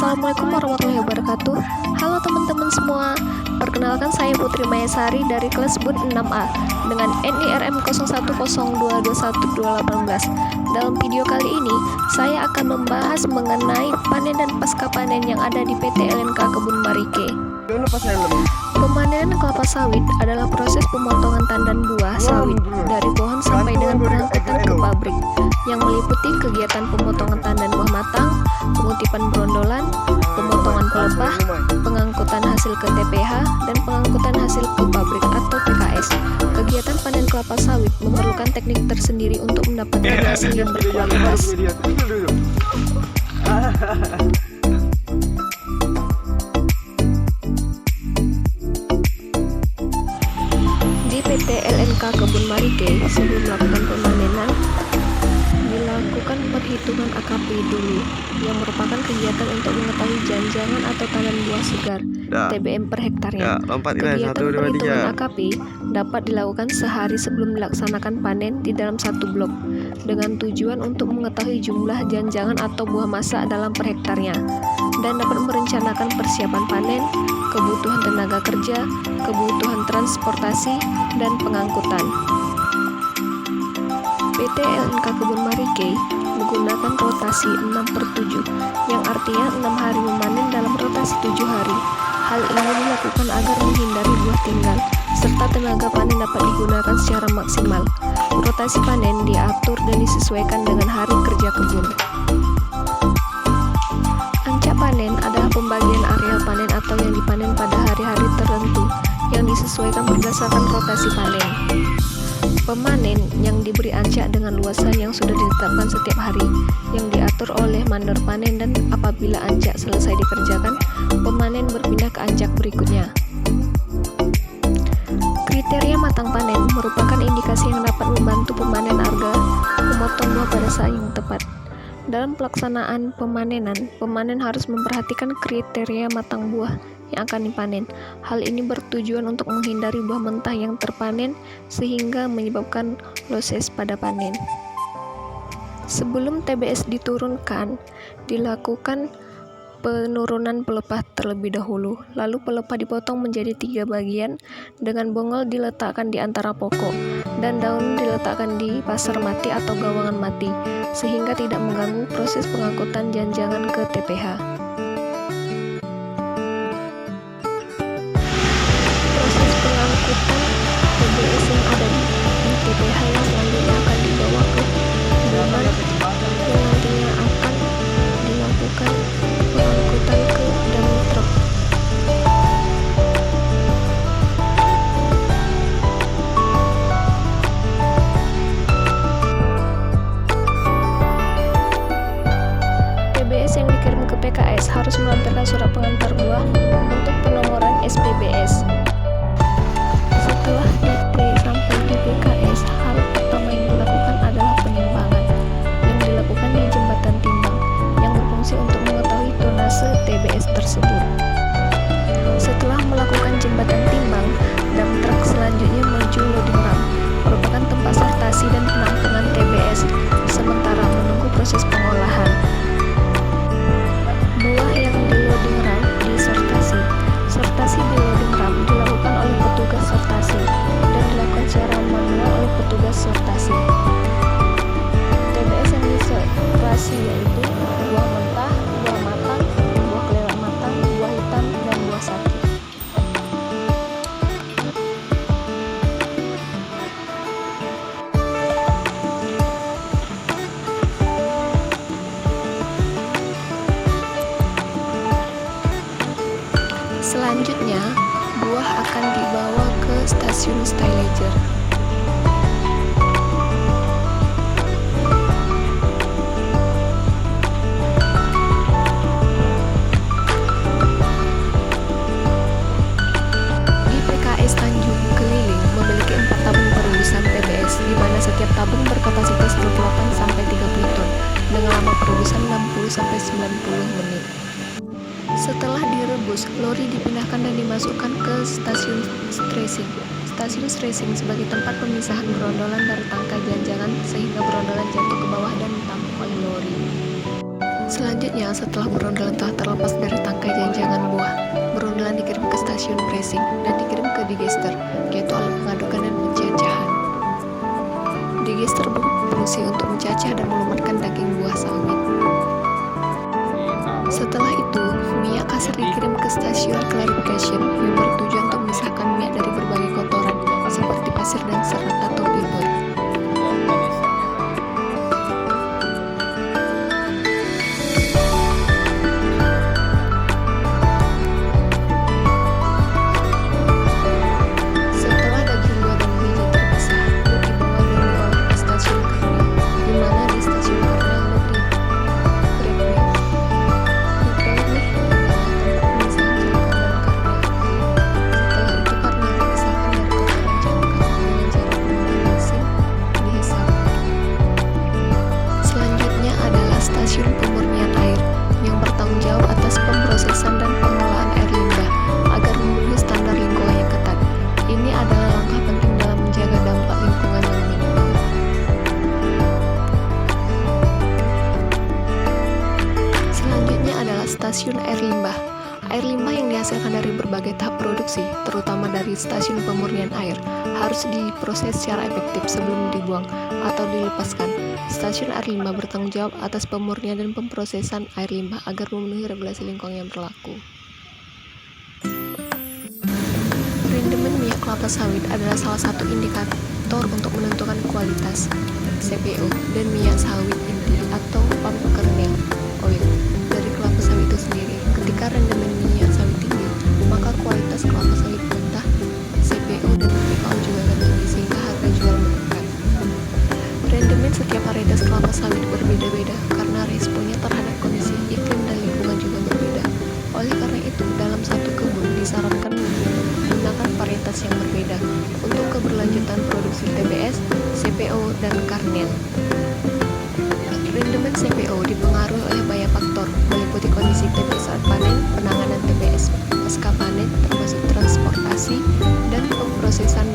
Assalamualaikum warahmatullahi wabarakatuh. Halo teman-teman semua. Perkenalkan, saya Putri Mayasari dari kelas BUN 6A dengan NIRM 0102212018. Dalam video kali ini, saya akan membahas mengenai panen dan pasca panen yang ada di PT LNK Kebun Marike. Pemanenan kelapa sawit adalah proses pemotongan tandan buah sawit dari pohon sampai dengan pengangkutan ke pabrik, yang meliputi kegiatan pemotongan tandan buah matang, pengutipan brondolan, pemotongan pelepah, pengangkutan hasil ke TPH, dan pengangkutan hasil ke pabrik atau PKS. Kegiatan panen kelapa sawit memerlukan teknik tersendiri untuk mendapatkan hasil yang berkualitas. PT LNK Kebun Marike sebelum melakukan pemanenan dilakukan perhitungan AKP dulu, yang merupakan kegiatan untuk mengetahui janjangan atau tandan buah segar TBM per hektarnya. Kegiatan perhitungan AKP dapat dilakukan sehari sebelum dilaksanakan panen di dalam satu blok, dengan tujuan untuk mengetahui jumlah janjangan atau buah masak dalam per hektarnya, dan dapat merencanakan persiapan panen, kebutuhan tenaga kerja, kebutuhan transportasi, dan pengangkutan. PT LNK Kebun Marike menggunakan rotasi 6/7, yang artinya 6 hari memanen dalam rotasi 7 hari. Hal ini dilakukan agar menghindari buah tinggal, serta tenaga panen dapat digunakan secara maksimal. Rotasi panen diatur dan disesuaikan dengan hari kerja kebun. Ancak panen adalah pembagian areal panen atau yang dipanen pada hari-hari tertentu yang disesuaikan berdasarkan rotasi panen. Pemanen yang diberi ancak dengan luasan yang sudah ditetapkan setiap hari, yang diatur oleh mandor panen, dan apabila ancak selesai dikerjakan, pemanen berpindah ke ancak berikutnya. Kriteria matang panen merupakan indikasi yang dapat membantu pemanen agar memotong buah pada saat yang tepat. Dalam pelaksanaan pemanenan, pemanen harus memperhatikan kriteria matang buah yang akan dipanen. Hal ini bertujuan untuk menghindari buah mentah yang terpanen sehingga menyebabkan loses pada panen. Sebelum TBS diturunkan, dilakukan penurunan pelepah terlebih dahulu, lalu pelepah dipotong menjadi 3 bagian dengan bongol diletakkan di antara pokok dan daun diletakkan di pasar mati atau gawangan mati, sehingga tidak mengganggu proses pengangkutan janjangan ke TPH. Proses pengangkutan TBS yang ada di TPH yang selanjutnya akan dibawa ke gawangan yang nantinya akan dilakukan pengangkutan ke dump truck. TBS yang dikirim ke PKS harus melampirkan surat pengantar buah untuk penomoran SPBS. Setelah sampai di PKS, hal pertama yang dilakukan adalah penimbangan yang dilakukan di jembatan timbang yang berfungsi untuk mengetahui tonase TBS tersebut. Setelah melakukan jembatan timbang, dump truck selanjutnya menuju loading ram, merupakan tempat sortasi dan penampungan TBS sementara menunggu proses pengolahan. Buah yang di loading ram disortasi. Sortasi di loading ram dilakukan oleh petugas sortasi dan dilakukan secara manual oleh petugas sortasi. TBS yang disortasi yaitu buah mentah, buah matang, buah kelelak matang, buah hitam, dan buah sakit. Selanjutnya, buah akan dibawa ke stasiun stylager. Di PKS Tanjung Keliling memiliki 4 tabung perebusan TBS, di mana setiap tabung berkapasitas 28-30 ton dengan lama perebusan 60-90 menit. Setelah direbus, lori dipindahkan dan dimasukkan ke stasiun stressing. Stasiun stressing sebagai tempat pemisahan brondolan dari tangkai janjangan sehingga brondolan jatuh ke bawah dan ditampung oleh lori. Selanjutnya, setelah berundalan telah terlepas dari tangkai jangan buah, berundalan dikirim ke stasiun pressing dan dikirim ke digester, yaitu alat pengadukan dan pencacahan. Digester berfungsi untuk mencacah dan melumatkan daging buah sawit. Setelah itu, minyak kasar dikirim ke stasiun clarification yang bertujuan untuk memisahkan minyak dari berbagai kotoran seperti pasir dan serat atau fiber. Setelah daging buah dan biji terpisah, dibawa dan diolah ke stasiun kernel, di mana di stasiun kernel negeri Bradley adalah tempat pemisahan cangkang dan kernel. Setelah itu kernel dipisahkan dari kotoran cangkang dengan cara menggunakan mesin dihisap. Selanjutnya adalah stasiun pemurnian air yang bertanggung jawab atas pemrosesan dan pengelolaan air limbah agar memenuhi standar lingkungan yang ketat. Ini adalah langkah penting dalam menjaga dampak lingkungan yang minimal. Selanjutnya adalah stasiun air limbah. Air limbah yang dihasilkan dari berbagai tahap produksi, terutama dari stasiun pemurnian air, harus diproses secara efektif sebelum dibuang atau dilepaskan. Stasiun air limbah bertanggung jawab atas pemurnian dan pemrosesan air limbah agar memenuhi regulasi lingkungan yang berlaku. Rendemen minyak kelapa sawit adalah salah satu indikator untuk menentukan kualitas CPO dan minyak sawit inti atau palm kernel oil dari kelapa sawit itu sendiri. Ketika rendemen minyak sawit tinggi, maka kualitas kelapa sawit mentah, CPO dan PKO juga akan tinggi sehingga harga jual meningkat. Rendemen setiap varietas kelapa sawit berbeda-beda karena responnya terhadap kondisi iklim dan lingkungan juga berbeda. Oleh karena itu, dalam satu kebun disarankan menggunakan varietas yang berbeda untuk keberlanjutan produksi TBS, CPO, dan kernel. Rendemen CPO dipengaruhi oleh banyak faktor, meliputi kondisi TBS saat panen, penanganan TBS pasca panen, termasuk transportasi dan pemrosesan